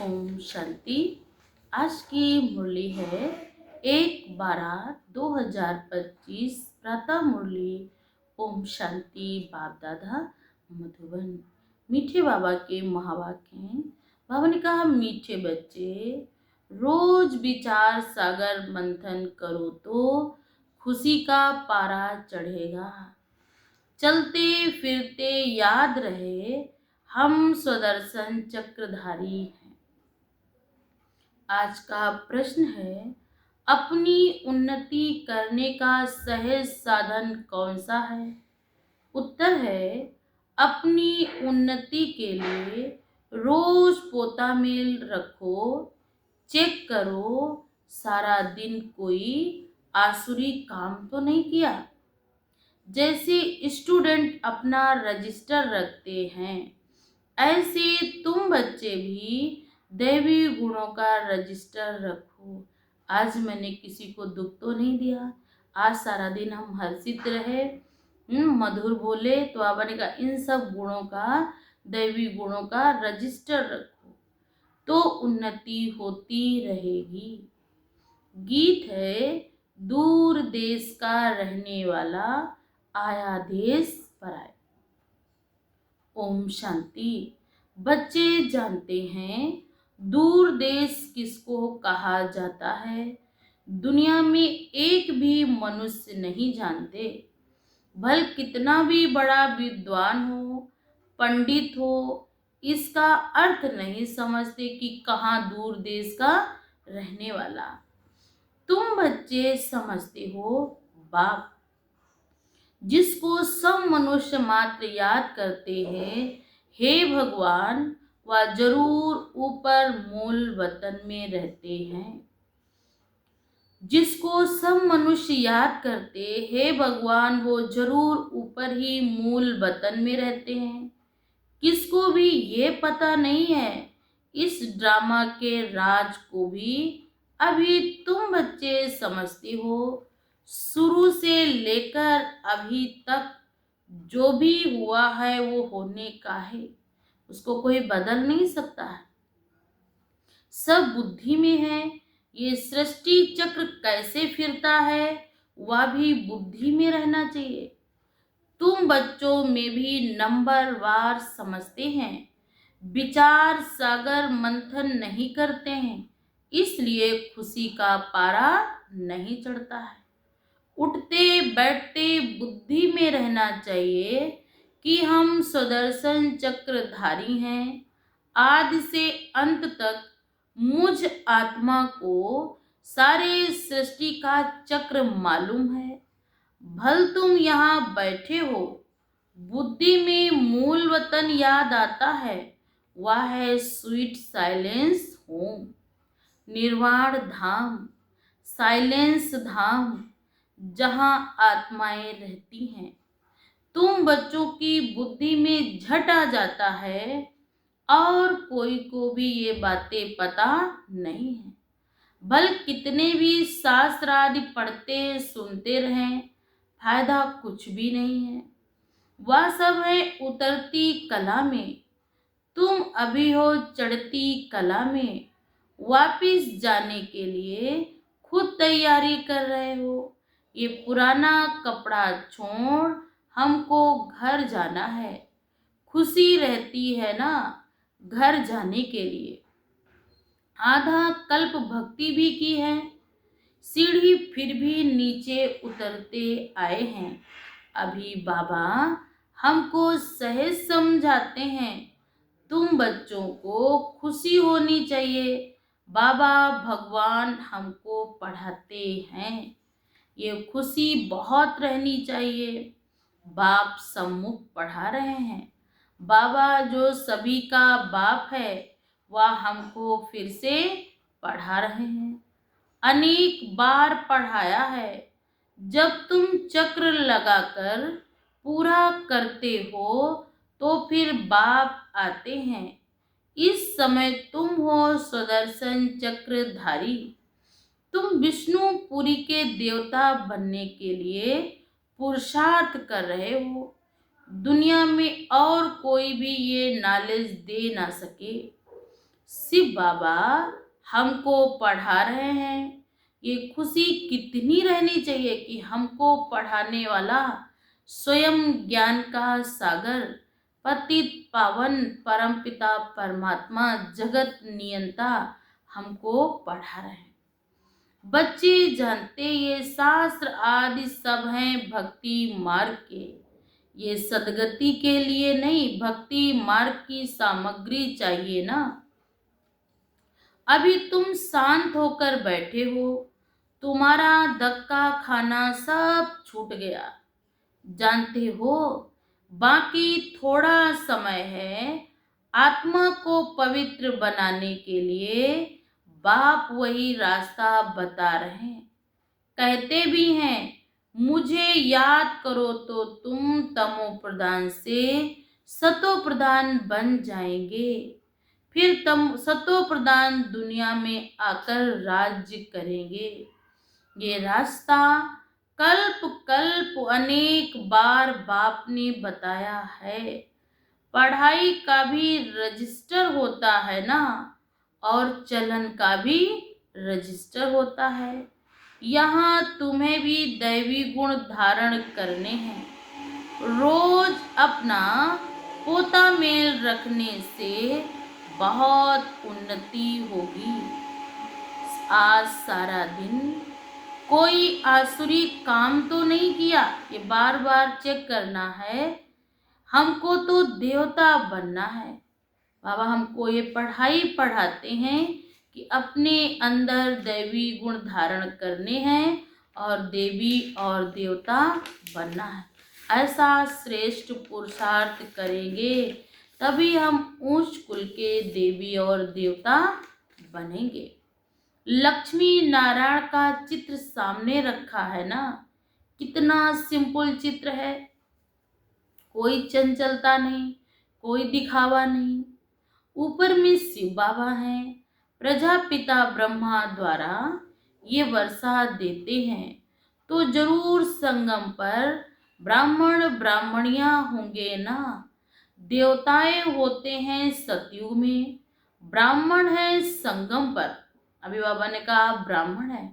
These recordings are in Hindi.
ओम शांति। आज की मुरली है 1/12/2025 प्रातः मुरली। ओम शांति। बाप दादा मधुबन। मीठे बाबा के महावाक्य हैं। बाबा ने कहा, मीठे बच्चे रोज विचार सागर मंथन करो तो खुशी का पारा चढ़ेगा। चलते फिरते याद रहे हम स्वदर्शन चक्रधारी हैं। आज का प्रश्न है, अपनी उन्नति करने का सहज साधन कौन सा है? उत्तर है, अपनी उन्नति के लिए रोज पोता मेल रखो, चेक करो सारा दिन कोई आसुरी काम तो नहीं किया। जैसे स्टूडेंट अपना रजिस्टर रखते हैं, ऐसे तुम बच्चे भी दैवी गुणों का रजिस्टर रखो। आज मैंने किसी को दुख तो नहीं दिया, आज सारा दिन हम हर्षित रहे, मधुर बोले, तो बाबा ने कहा इन सब गुणों का, दैवी गुणों का रजिस्टर रखो तो उन्नति होती रहेगी। गीत है, दूर देश का रहने वाला आया देश पर आए। ओम शांति। बच्चे जानते हैं दूर देश किसको कहा जाता है? दुनिया में एक भी मनुष्य नहीं जानते। भल कितना भी बड़ा विद्वान हो, पंडित हो, इसका अर्थ नहीं समझते कि कहाँ दूर देश का रहने वाला। तुम बच्चे समझते हो बाप, जिसको सब मनुष्य मात्र याद करते हैं, हे भगवान, वह जरूर ऊपर मूल वतन में रहते हैं। जिसको सब मनुष्य याद करते, हे भगवान, वो जरूर ऊपर ही मूल वतन में रहते हैं। किसको भी ये पता नहीं है इस ड्रामा के राज को भी अभी तुम बच्चे समझते हो। शुरू से लेकर अभी तक जो भी हुआ है वो होने का है, उसको कोई बदल नहीं सकता है। सब बुद्धि में है। ये सृष्टि चक्र कैसे फिरता है वह भी बुद्धि में रहना चाहिए। तुम बच्चों में भी नंबरवार समझते हैं, विचार सागर मंथन नहीं करते हैं, इसलिए खुशी का पारा नहीं चढ़ता है। उठते बैठते बुद्धि में रहना चाहिए कि हम स्वदर्शन चक्रधारी हैं। आदि से अंत तक मुझ आत्मा को सारे सृष्टि का चक्र मालूम है। भल तुम यहाँ बैठे हो, बुद्धि में मूल वतन याद आता है, वह है स्वीट साइलेंस होम, निर्वाण धाम, साइलेंस धाम, जहाँ आत्माएं रहती हैं। तुम बच्चों की बुद्धि में झट आ जाता है और कोई को भी ये बातें पता नहीं है। भल कितने भी शास्त्र आदि पढ़ते सुनते रहें, फायदा कुछ भी नहीं है। वह सब है उतरती कला में, तुम अभी हो चढ़ती कला में। वापिस जाने के लिए खुद तैयारी कर रहे हो। ये पुराना कपड़ा छोड़ हमको घर जाना है। खुशी रहती है ना घर जाने के लिए। आधा कल्प भक्ति भी की है, सीढ़ी फिर भी नीचे उतरते आए हैं। अभी बाबा हमको सहज समझाते हैं, तुम बच्चों को खुशी होनी चाहिए। बाबा भगवान हमको पढ़ाते हैं, ये खुशी बहुत रहनी चाहिए। बाप सम्मुख पढ़ा रहे हैं। बाबा जो सभी का बाप है, वह हमको फिर से पढ़ा रहे हैं। अनेक बार पढ़ाया है। जब तुम चक्र लगाकर पूरा करते हो तो फिर बाप आते हैं। इस समय तुम हो स्वदर्शन चक्रधारी। तुम विष्णुपुरी के देवता बनने के लिए पुरुषार्थ कर रहे हो। दुनिया में और कोई भी ये नॉलेज दे ना सके। शिव बाबा हमको पढ़ा रहे हैं। ये खुशी कितनी रहनी चाहिए कि हमको पढ़ाने वाला स्वयं ज्ञान का सागर, पतित पावन परमपिता परमात्मा जगत नियंता हमको पढ़ा रहे हैं। बच्चे जानते ये शास्त्र आदि सब हैं भक्ति मार्ग के, ये सदगति के लिए नहीं, भक्ति मार्ग की सामग्री चाहिए ना। अभी तुम शांत होकर बैठे हो, तुम्हारा धक्का खाना सब छूट गया, जानते हो। बाकी थोड़ा समय है, आत्मा को पवित्र बनाने के लिए बाप वही रास्ता बता रहे हैं। कहते भी हैं, मुझे याद करो तो तुम तमो प्रधान से सतो प्रधान बन जाएंगे, फिर तम सतो प्रधान दुनिया में आकर राज्य करेंगे। ये रास्ता कल्प कल्प अनेक बार बाप ने बताया है। पढ़ाई का भी रजिस्टर होता है ना, और चलन का भी रजिस्टर होता है। यहाँ तुम्हें भी दैवी गुण धारण करने हैं। रोज अपना पोता मेल रखने से बहुत उन्नति होगी। आज सारा दिन कोई आसुरी काम तो नहीं किया, ये बार बार चेक करना है। हमको तो देवता बनना है। बाबा हमको ये पढ़ाई पढ़ाते हैं कि अपने अंदर दैवी गुण धारण करने हैं और देवी और देवता बनना है। ऐसा श्रेष्ठ पुरुषार्थ करेंगे तभी हम उच्च कुल के देवी और देवता बनेंगे। लक्ष्मी नारायण का चित्र सामने रखा है ना, कितना सिंपल चित्र है। कोई चंचलता नहीं, कोई दिखावा नहीं। ऊपर में शिव बाबा हैं, प्रजापिता ब्रह्मा द्वारा ये वर्षा देते हैं। तो जरूर संगम पर ब्राह्मण ब्राह्मणियां होंगे ना। देवताएं होते हैं सतयुग में, ब्राह्मण है संगम पर। अभी बाबा ने कहा ब्राह्मण है,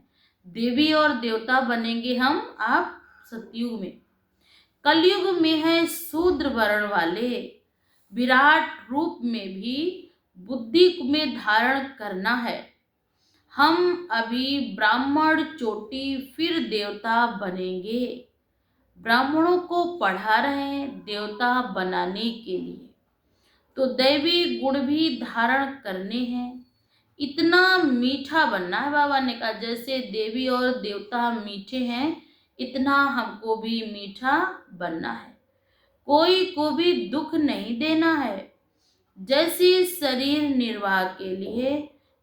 देवी और देवता बनेंगे हम आप सतयुग में। कलयुग में है शूद्र वर्ण वाले, विराट रूप में भी बुद्धि में धारण करना है। हम अभी ब्राह्मण चोटी फिर देवता बनेंगे। ब्राह्मणों को पढ़ा रहे हैं देवता बनाने के लिए, तो दैवी गुण भी धारण करने हैं। इतना मीठा बनना है। बाबा ने कहा जैसे देवी और देवता मीठे हैं, इतना हमको भी मीठा बनना है। कोई को भी दुख नहीं देना है। जैसे शरीर निर्वाह के लिए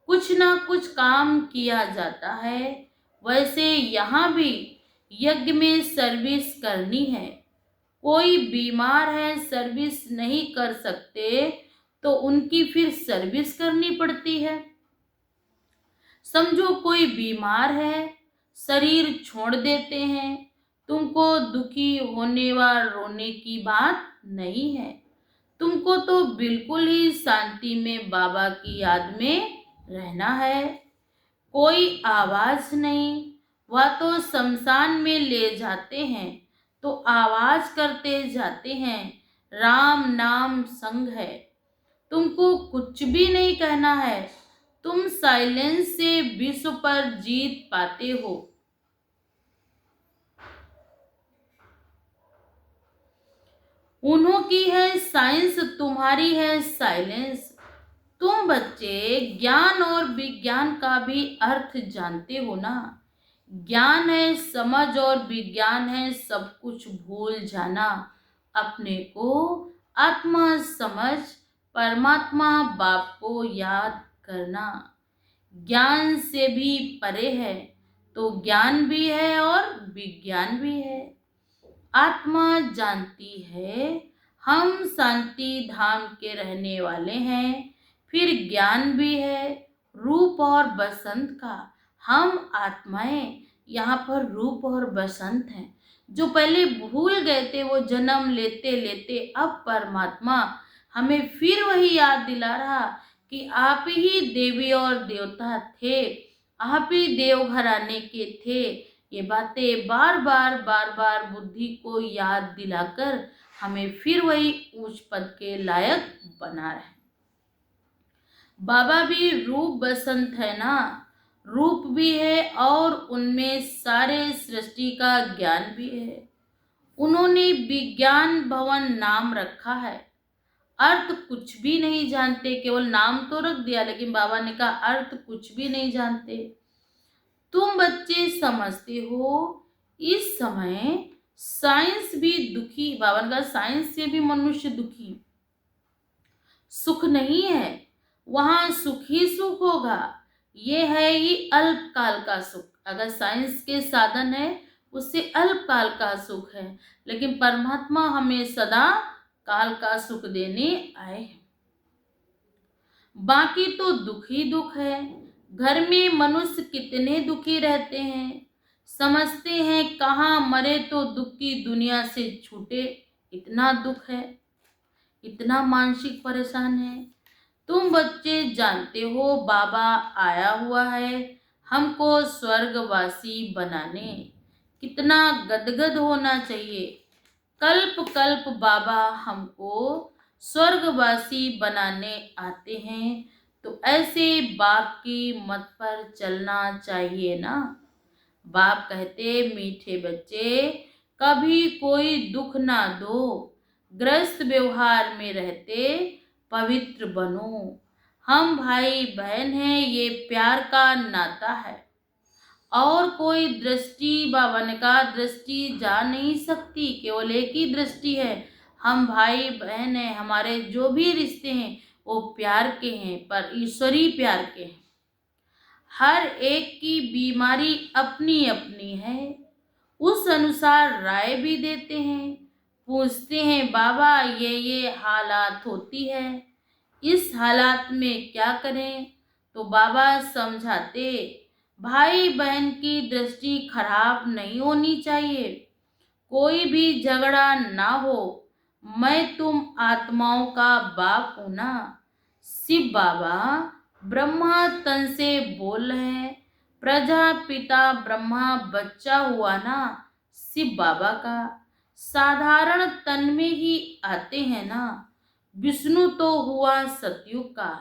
कुछ ना कुछ काम किया जाता है, वैसे यहाँ भी यज्ञ में सर्विस करनी है। कोई बीमार है, सर्विस नहीं कर सकते, तो उनकी फिर सर्विस करनी पड़ती है। समझो कोई बीमार है, शरीर छोड़ देते हैं, तुमको दुखी होने व रोने की बात नहीं है। तुमको तो बिल्कुल ही शांति में बाबा की याद में रहना है। कोई आवाज नहीं, वह तो शमशान में ले जाते हैं तो आवाज करते जाते हैं, राम नाम संग है। तुमको कुछ भी नहीं कहना है, तुम साइलेंस से विश्व पर जीत पाते हो। उन्हों की है साइंस, तुम्हारी है साइलेंस। तुम बच्चे ज्ञान और विज्ञान का भी अर्थ जानते हो ना। ज्ञान है समझ और विज्ञान है सब कुछ भूल जाना। अपने को आत्मा समझ परमात्मा बाप को याद करना। ज्ञान से भी परे है, तो ज्ञान भी है और विज्ञान भी है। आत्मा जानती है हम शांति धाम के रहने वाले हैं। फिर ज्ञान भी है रूप और बसंत का। हम आत्माएं यहाँ पर रूप और बसंत हैं। जो पहले भूल गए थे वो जन्म लेते लेते अब परमात्मा हमें फिर वही याद दिला रहा कि आप ही देवी और देवता थे, आप ही देवघराने के थे। ये बातें बार बार बुद्धि को याद दिलाकर हमें फिर वही उच्च पद के लायक बना रहे। बाबा भी रूप बसंत है ना, रूप भी है और उनमें सारे सृष्टि का ज्ञान भी है। उन्होंने विज्ञान भवन नाम रखा है, अर्थ कुछ भी नहीं जानते, केवल नाम तो रख दिया, लेकिन बाबा ने कहा अर्थ कुछ भी नहीं जानते। तुम बच्चे समझते हो इस समय साइंस भी दुखी, बाबा ने कहा साइंस से भी मनुष्य दुखी, सुख नहीं है, वहां सुख ही सुख होगा। ये है ही अल्पकाल का सुख। अगर साइंस के साधन है उससे अल्पकाल का सुख है, लेकिन परमात्मा हमें सदा काल का सुख देने आए हैं। बाकी तो दुख ही दुख है। घर में मनुष्य कितने दुखी रहते हैं, समझते हैं कहाँ मरे तो दुख की दुनिया से छूटे। इतना दुख है, इतना मानसिक परेशान है। तुम बच्चे जानते हो बाबा आया हुआ है हमको स्वर्गवासी बनाने। कितना गदगद होना चाहिए। कल्प कल्प बाबा हमको स्वर्गवासी बनाने आते हैं, तो ऐसे बाप की मत पर चलना चाहिए ना। बाप कहते मीठे बच्चे कभी कोई दुख ना दो, ग्रस्त व्यवहार में रहते पवित्र बनो। हम भाई बहन हैं, ये प्यार का नाता है और कोई दृष्टि, बाबा ने कहा दृष्टि जा नहीं सकती, केवल एक ही दृष्टि है। हम भाई बहन हैं, हमारे जो भी रिश्ते हैं वो प्यार के हैं, पर ईश्वरीय प्यार के हैं। हर एक की बीमारी अपनी अपनी है, उस अनुसार राय भी देते हैं। पूछते हैं बाबा ये हालात होती है, इस हालात में क्या करें? तो बाबा समझाते भाई बहन की दृष्टि खराब नहीं होनी चाहिए, कोई भी झगड़ा ना हो। मैं तुम आत्माओं का बाप हूं ना। शिव बाबा ब्रह्मा तन से बोल रहे हैं, प्रजापिता ब्रह्मा बच्चा हुआ ना शिव बाबा का, साधारण तन में ही आते हैं ना। विष्णु तो हुआ सतयुग का।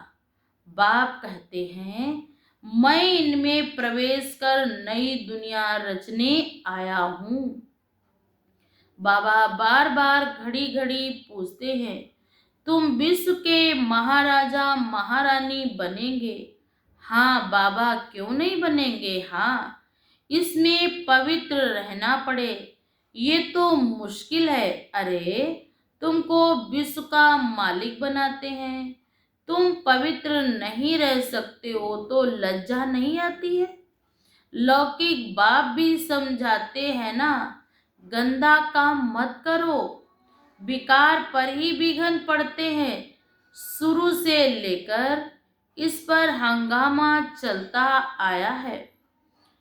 बाप कहते हैं मैं इनमें प्रवेश कर नई दुनिया रचने आया हूं। बाबा बार बार घड़ी घड़ी पूछते हैं तुम विश्व के महाराजा महारानी बनेंगे? हाँ बाबा क्यों नहीं बनेंगे, हाँ इसमें पवित्र रहना पड़े, ये तो मुश्किल है। अरे तुमको विश्व का मालिक बनाते हैं, तुम पवित्र नहीं रह सकते हो तो लज्जा नहीं आती है? लौकिक बाप भी समझाते हैं ना, गंदा काम मत करो, विकार पर ही विघन पड़ते हैं। शुरू से लेकर इस पर हंगामा चलता आया है।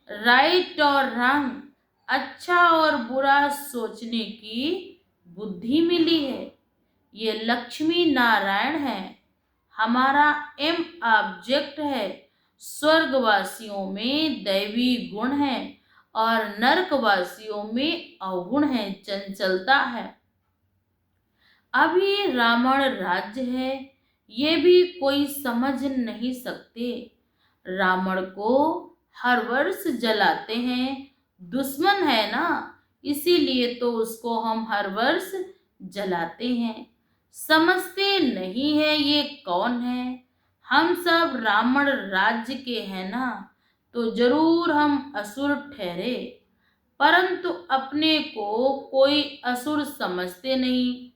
राइट और रंग, अच्छा और बुरा सोचने की बुद्धि मिली है। ये लक्ष्मी नारायण है, हमारा एम ऑब्जेक्ट है। स्वर्गवासियों में दैवी गुण है और नरकवासियों में अवगुण है, चंचलता है। अभी रावण राज्य है, ये भी कोई समझ नहीं सकते। रावण को हर वर्ष जलाते हैं, दुश्मन है ना, इसीलिए तो उसको हम हर वर्ष जलाते हैं। समझते नहीं है ये कौन है। हम सब रावण राज्य के हैं ना, तो जरूर हम असुर ठहरे, परंतु अपने को कोई असुर समझते नहीं।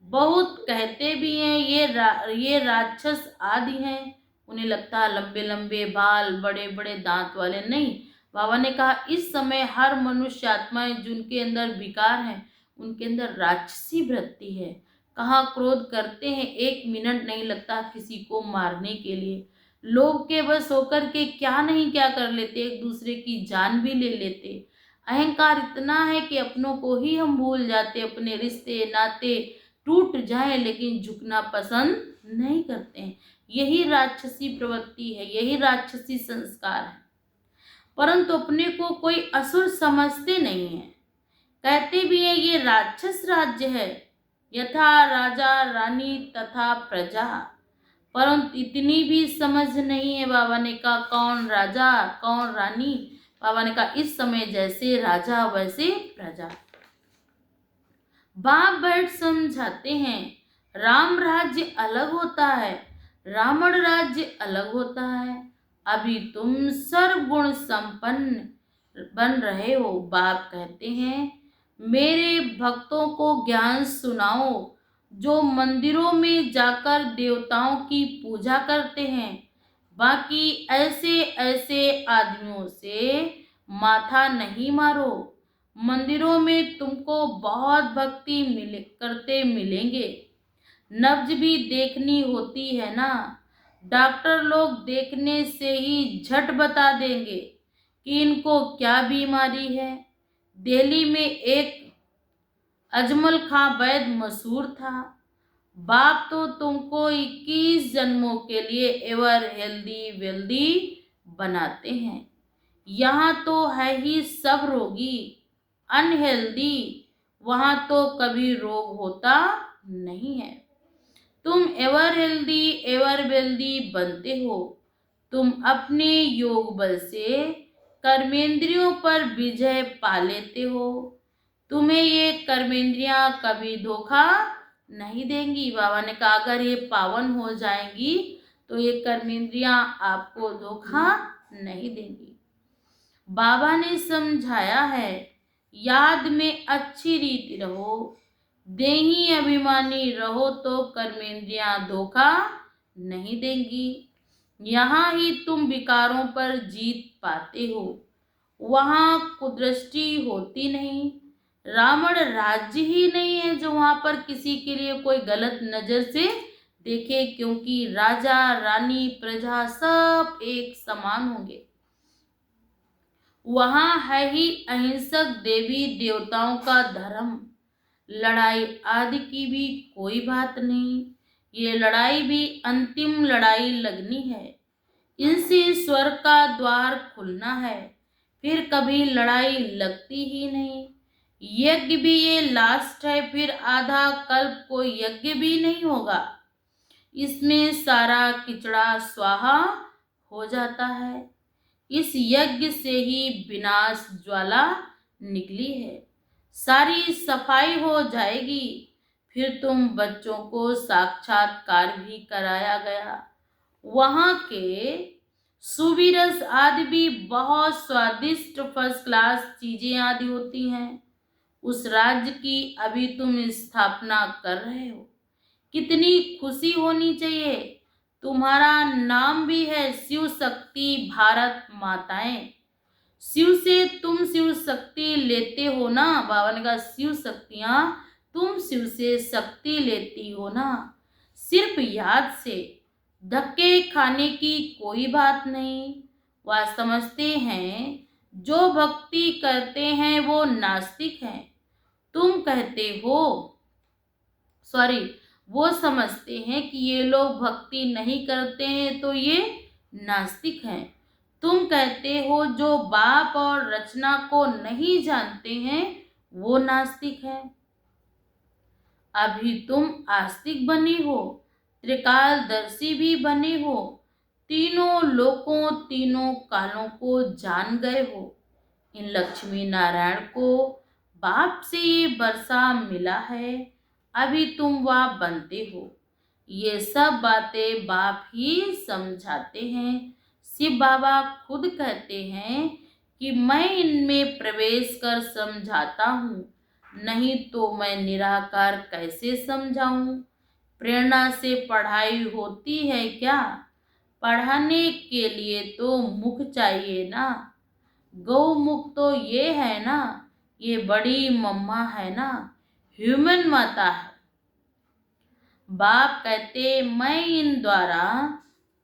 बहुत कहते भी हैं ये राक्षस आदि हैं, उन्हें लगता है लंबे लंबे बाल बड़े बड़े दांत वाले। नहीं, बाबा ने कहा इस समय हर मनुष्य आत्माएं जिनके अंदर विकार हैं उनके अंदर राक्षसी वृत्ति है। कहाँ क्रोध करते हैं, एक मिनट नहीं लगता किसी को मारने के लिए। लोग के बस होकर के क्या नहीं क्या कर लेते, एक दूसरे की जान भी ले लेते। अहंकार इतना है कि अपनों को ही हम भूल जाते, अपने रिश्ते नाते टूट जाए लेकिन झुकना पसंद नहीं करते हैं। यही राक्षसी प्रवृत्ति है, यही राक्षसी संस्कार है। परंतु अपने को कोई असुर समझते नहीं है। कहते भी है ये राक्षस राज्य है, यथा राजा रानी तथा प्रजा। परंतु इतनी भी समझ नहीं है। बाबा ने कहा कौन राजा कौन रानी। बाबा ने कहा इस समय जैसे राजा वैसे प्रजा। बाप बैठ समझाते हैं राम राज्य अलग होता है, रावण राज्य अलग होता है। अभी तुम सर्वगुण संपन्न बन रहे हो। बाप कहते हैं मेरे भक्तों को ज्ञान सुनाओ जो मंदिरों में जाकर देवताओं की पूजा करते हैं। बाकी ऐसे ऐसे आदमियों से माथा नहीं मारो। मंदिरों में तुमको बहुत भक्ति करते मिलेंगे। नब्ज भी देखनी होती है ना। डॉक्टर लोग देखने से ही झट बता देंगे कि इनको क्या बीमारी है। दिल्ली में एक अजमल खां वैद मशहूर था। बाप तो तुमको 21 जन्मों के लिए एवर हेल्दी वेल्दी बनाते हैं। यहाँ तो है ही सब रोगी अनहेल्दी, वहाँ तो कभी रोग होता नहीं है। तुम एवर हेल्दी एवर वेल्दी बनते हो। तुम अपने योग बल से कर्मेंद्रियों पर विजय पा लेते हो। तुम्हें ये कर्मेंद्रियां कभी धोखा नहीं देंगी। बाबा ने कहा अगर ये पावन हो जाएंगी तो ये कर्मेंद्रियां आपको धोखा नहीं देंगी। बाबा ने समझाया है याद में अच्छी रीति रहो, देही अभिमानी रहो तो कर्मेंद्रियां धोखा नहीं देंगी। यहाँ ही तुम विकारों पर जीत पाते हो, वहाँ कुदृष्टि होती नहीं। रावण राज्य ही नहीं है जो वहाँ पर किसी के लिए कोई गलत नजर से देखे, क्योंकि राजा रानी प्रजा सब एक समान होंगे। वहाँ है ही अहिंसक देवी देवताओं का धर्म। लड़ाई आदि की भी कोई बात नहीं। ये लड़ाई भी अंतिम लड़ाई लगनी है। इनसे स्वर्ग का द्वार खुलना है, फिर कभी लड़ाई लगती ही नहीं। यज्ञ भी ये लास्ट है, फिर आधा कल्प कोई यज्ञ भी नहीं होगा। इसमें सारा किचड़ा स्वाहा हो जाता है। इस यज्ञ से ही विनाश ज्वाला निकली है। सारी सफाई हो जाएगी, फिर तुम बच्चों को साक्षात्कार भी कराया गया। वहाँ के सुविरस आदि भी बहुत स्वादिष्ट फर्स्ट क्लास चीजें आदि होती हैं। उस राज्य की अभी तुम स्थापना कर रहे हो। कितनी खुशी होनी चाहिए। तुम्हारा नाम भी है शिव शक्ति भारत माताएं। शिव से तुम शिव शक्ति लेते हो ना। बाबा ने कहा शिव शक्तियां तुम शिव से शक्ति लेती हो ना। सिर्फ याद से धक्के खाने की कोई बात नहीं। वह समझते हैं जो भक्ति करते हैं वो नास्तिक हैं। तुम कहते हो वो समझते हैं कि ये लोग भक्ति नहीं करते हैं तो ये नास्तिक हैं। तुम कहते हो जो बाप और रचना को नहीं जानते हैं वो नास्तिक है। अभी तुम आस्तिक बने हो, त्रिकालदर्शी भी बने हो, तीनों लोकों तीनों कालों को जान गए हो। इन लक्ष्मी नारायण को बाप से ये वर्षा मिला है, अभी तुम वह बनते हो। ये सब बातें बाप ही समझाते हैं। शिव बाबा खुद कहते हैं कि मैं इनमें प्रवेश कर समझाता हूँ, नहीं तो मैं निराकार कैसे समझाऊं। प्रेरणा से पढ़ाई होती है क्या? पढ़ाने के लिए तो मुख चाहिए ना। गौमुख तो ये है ना, ये बड़ी मम्मा है ना, ह्यूमन माता है। बाप कहते मैं इन द्वारा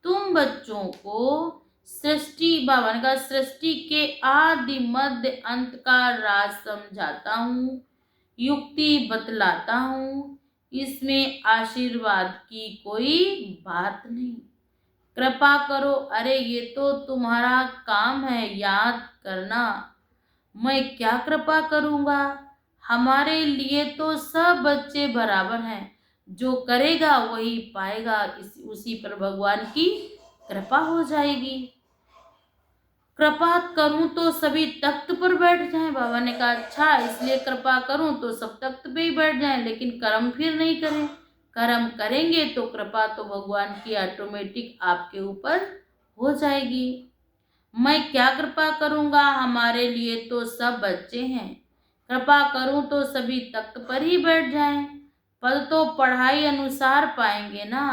तुम बच्चों को सृष्टि भवन का सृष्टि के आदि मध्य अंत का राज समझाता हूँ, युक्ति बतलाता हूँ। इसमें आशीर्वाद की कोई बात नहीं। कृपा करो। अरे ये तो तुम्हारा काम है याद करना। मैं क्या कृपा करूँगा? हमारे लिए तो सब बच्चे बराबर हैं। जो करेगा वही पाएगा। उसी पर भगवान की कृपा हो जाएगी। कृपा करूं तो सभी तख्त पर बैठ जाएं। बाबा ने कहा अच्छा, इसलिए कृपा करूं तो सब तख्त पे ही बैठ जाएं, लेकिन कर्म फिर नहीं करें। कर्म करेंगे तो कृपा तो भगवान की ऑटोमेटिक आपके ऊपर हो जाएगी। मैं क्या कृपा करूंगा? हमारे लिए तो सब बच्चे हैं। कृपा करूं तो सभी तख्त पर ही बैठ जाएं। पद तो पढ़ाई अनुसार पाएंगे ना।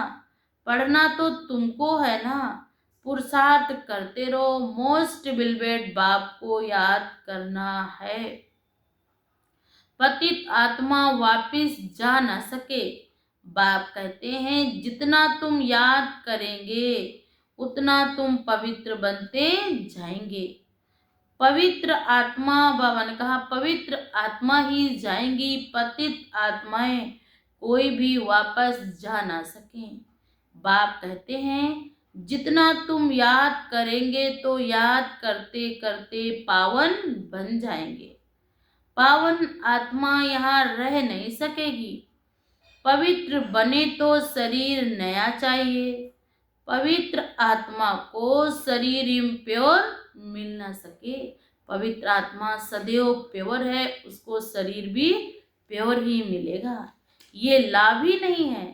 पढ़ना तो तुमको है ना। पुरुषार्थ करते रहो। मोस्ट बिलवेड बाप को याद करना है। पतित आत्मा वापिस जा न सके। बाप कहते हैं जितना तुम याद करेंगे उतना तुम पवित्र बनते जाएंगे। पवित्र आत्मा, बाबा ने कहा पवित्र आत्मा ही जाएंगी। पतित आत्माएं कोई भी वापस जा ना सके। बाप कहते हैं जितना तुम याद करेंगे तो याद करते करते पावन बन जाएंगे। पावन आत्मा यहाँ रह नहीं सकेगी। पवित्र बने तो शरीर नया चाहिए। पवित्र आत्मा को शरीर इम्प्योर मिल ना सके। पवित्र आत्मा सदैव प्योर है, उसको शरीर भी प्योर ही मिलेगा। ये लाभ ही नहीं है।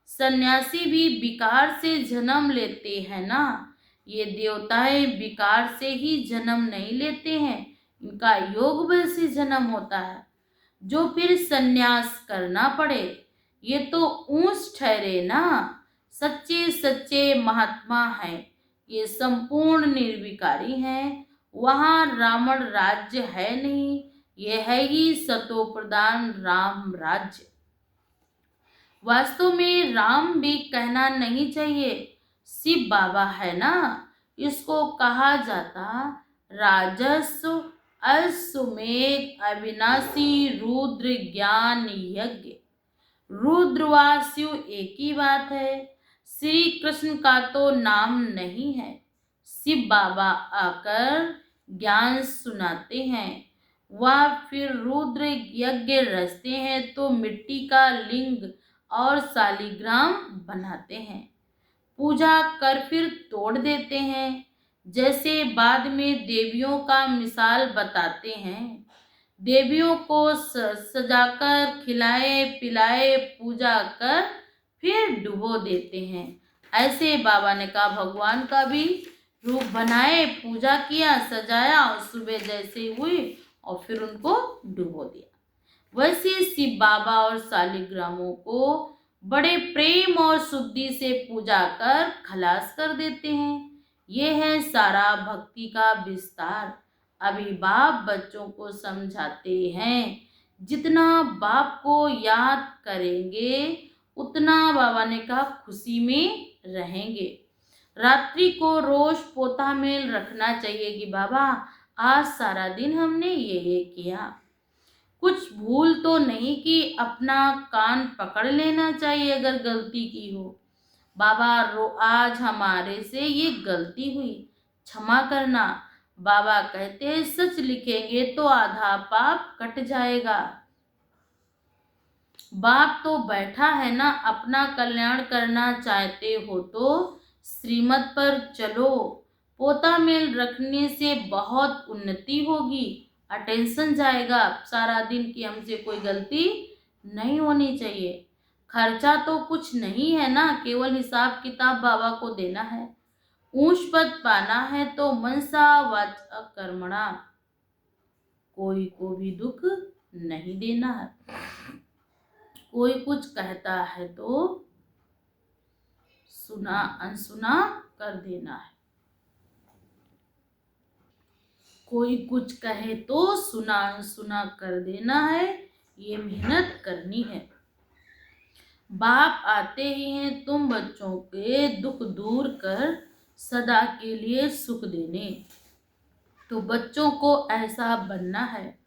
सन्यासी भी विकार से जन्म लेते हैं ना। ये देवताएं विकार से ही जन्म नहीं लेते हैं, इनका योग बल से जन्म होता है। जो फिर सन्यास करना पड़े ये तो ऊंच ठहरे ना। सच्चे सच्चे महात्मा हैं, ये संपूर्ण निर्विकारी हैं। वहाँ रावण राज्य है नहीं, ये है ही सतो प्रधान राम राज्य। वास्तव में राम भी कहना नहीं चाहिए, शिव बाबा है ना। इसको कहा जाता राजस्व अश्वमेध अविनाशी रुद्र ज्ञान यज्ञ। रुद्र व शिव एक ही बात है। श्री कृष्ण का तो नाम नहीं है। शिव बाबा आकर ज्ञान सुनाते हैं, वह फिर रुद्र यज्ञ रचते हैं तो मिट्टी का लिंग और शालिग्राम बनाते हैं। पूजा कर फिर तोड़ देते हैं। जैसे बाद में देवियों का मिसाल बताते हैं। देवियों को सजाकर खिलाए पिलाए पूजा कर फिर डुबो देते हैं। ऐसे बाबा ने कहा भगवान का भी रूप बनाए, पूजा किया, सजाया और सुबह जैसे हुई और फिर उनको डुबो दिया। वैसे शिव बाबा और शालिग्रामों को बड़े प्रेम और शुद्धि से पूजा कर खलास कर देते हैं। ये है सारा भक्ति का विस्तार। अभी बाप बच्चों को समझाते हैं जितना बाप को याद करेंगे उतना, बाबा ने कहा, खुशी में रहेंगे। रात्रि को रोज पोता मेल रखना चाहिए कि बाबा आज सारा दिन हमने ये किया। कुछ भूल तो नहीं कि अपना कान पकड़ लेना चाहिए अगर गलती की हो। बाबा आज हमारे से ये गलती हुई, क्षमा करना। बाबा कहते हैं सच लिखेंगे तो आधा पाप कट जाएगा। बाप तो बैठा है ना, अपना कल्याण करना चाहते हो तो श्रीमत पर चलो। पोता मेल रखने से बहुत उन्नति होगी, अटेंशन जाएगा सारा दिन कि हमसे कोई गलती नहीं होनी चाहिए। खर्चा तो कुछ नहीं है ना, केवल हिसाब किताब बाबा को देना है। ऊंच पद पाना है तो मनसा वाचा कर्मणा, कोई को भी दुख नहीं देना है। कोई कुछ कहता है तो सुना अनसुना कर देना है। कोई कुछ कहे तो सुना अनसुना कर देना है, ये मेहनत करनी है। बाप आते ही हैं तुम बच्चों के दुख दूर कर सदा के लिए सुख देने। तो बच्चों को ऐसा बनना है।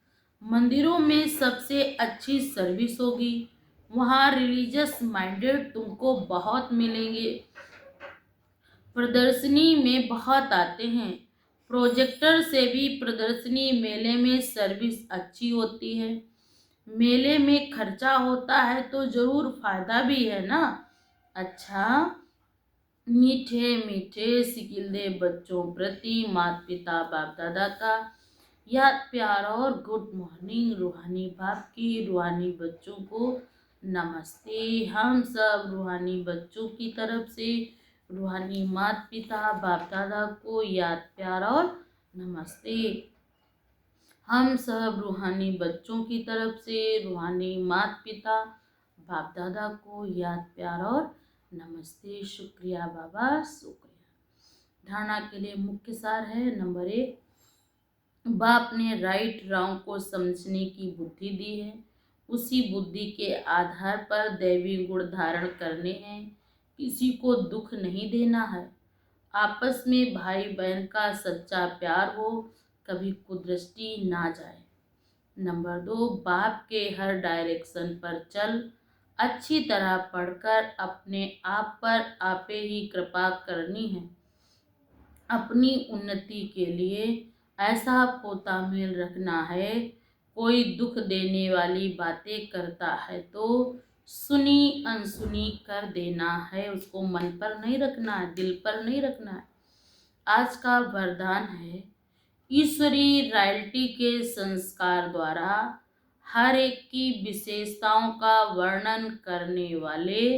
मंदिरों में सबसे अच्छी सर्विस होगी। वहाँ रिलीजियस माइंडेड तुमको बहुत मिलेंगे। प्रदर्शनी में बहुत आते हैं। प्रोजेक्टर से भी प्रदर्शनी मेले में सर्विस अच्छी होती है। मेले में खर्चा होता है तो जरूर फायदा भी है ना। अच्छा, मीठे मीठे सिकिलदे बच्चों प्रति माता पिता बाप दादा का याद प्यार और गुड मॉर्निंग रूहानी बाप की रूहानी बच्चों को नमस्ते। हम सब रूहानी बच्चों की तरफ से रूहानी माता पिता बाप दादा को याद प्यार और नमस्ते। हम सब रूहानी बच्चों की तरफ से रूहानी माता पिता बाप दादा को याद प्यार और नमस्ते। शुक्रिया बाबा, शुक्रिया। धारणा के लिए मुख्य सार है। नंबर 1, बाप ने राइट रॉन्ग को समझने की बुद्धि दी है। उसी बुद्धि के आधार पर दैवी गुण धारण करने हैं। किसी को दुख नहीं देना है। आपस में भाई बहन का सच्चा प्यार हो, कभी कुदृष्टि ना जाए। नंबर 2, बाप के हर डायरेक्शन पर चल, अच्छी तरह पढ़कर अपने आप पर आपे ही कृपा करनी है। अपनी उन्नति के लिए ऐसा पोता मेल रखना है। कोई दुख देने वाली बातें करता है तो सुनी अनसुनी कर देना है। उसको मन पर नहीं रखना है, दिल पर नहीं रखना है। आज का वरदान है, ईश्वरी रॉयल्टी के संस्कार द्वारा हर एक की विशेषताओं का वर्णन करने वाले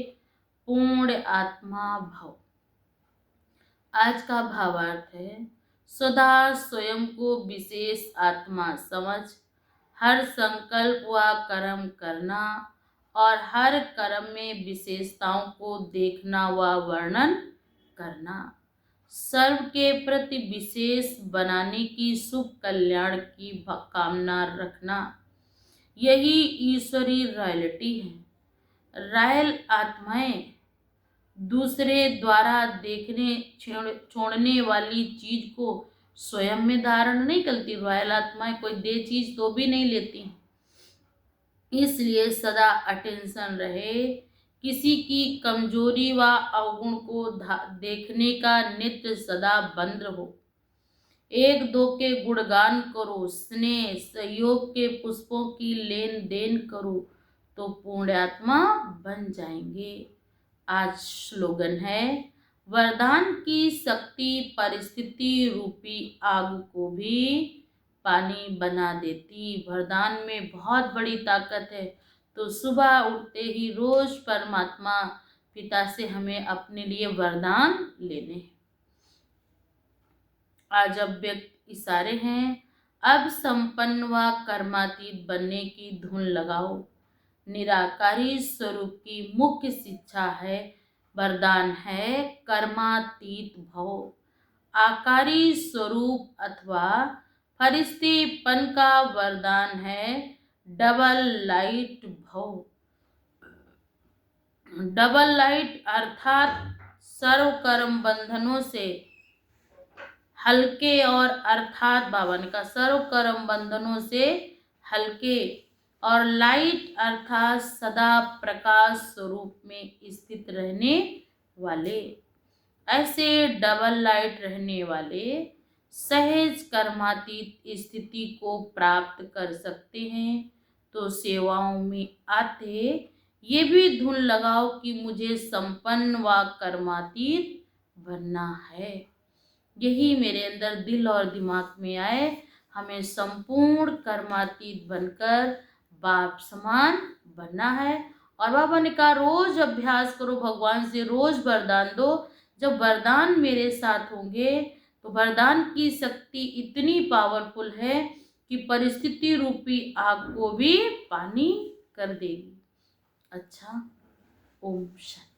पूर्ण आत्मा भव। आज का भावार्थ है, सदा स्वयं को विशेष आत्मा समझ हर संकल्प व कर्म करना और हर कर्म में विशेषताओं को देखना व वर्णन करना। सर्व के प्रति विशेष बनाने की शुभ कल्याण की कामना रखना, यही ईश्वरी रॉयल्टी है। रॉयल आत्माएं दूसरे द्वारा देखने छोड़ने वाली चीज को स्वयं में धारण नहीं करती। रॉयल आत्माएं कोई दे चीज तो भी नहीं लेती। इसलिए सदा अटेंशन रहे। किसी की कमजोरी व अवगुण को देखने का नित्य सदा बंद रहो। एक दो के गुणगान करो, स्नेह सहयोग के पुष्पों की लेन देन करो तो पुण्यात्मा बन जाएंगे। आज स्लोगन है, वरदान की शक्ति परिस्थिति रूपी आग को भी पानी बना देती। वरदान में बहुत बड़ी ताकत है। तो सुबह उठते ही रोज परमात्मा पिता से हमें अपने लिए वरदान लेने हैं। आज अव्यक्त इशारे हैं। अब संपन्न व कर्मातीत बनने की धुन लगाओ। निराकारी स्वरूप की मुख्य शिक्षा है, वरदान है कर्मातीत भव। आकारी स्वरूप अथवा फरिश्तेपन का वरदान है डबल लाइट भव। डबल लाइट अर्थात सर्व कर्म बंधनों से हल्के और अर्थात बाबा ने कहा सर्व कर्म बंधनों से हल्के और लाइट अर्थात सदा प्रकाश स्वरूप में स्थित रहने वाले। ऐसे डबल लाइट रहने वाले सहज कर्मातीत स्थिति को प्राप्त कर सकते हैं। तो सेवाओं में आते ये भी धुन लगाओ कि मुझे संपन्न व कर्मातीत बनना है। यही मेरे अंदर दिल और दिमाग में आए। हमें संपूर्ण कर्मातीत बनकर बाप समान बनना है। और बाबा ने कहा रोज अभ्यास करो, भगवान से रोज वरदान दो। जब वरदान मेरे साथ होंगे तो वरदान की शक्ति इतनी पावरफुल है कि परिस्थिति रूपी आग को भी पानी कर देगी। अच्छा, ओम शांति।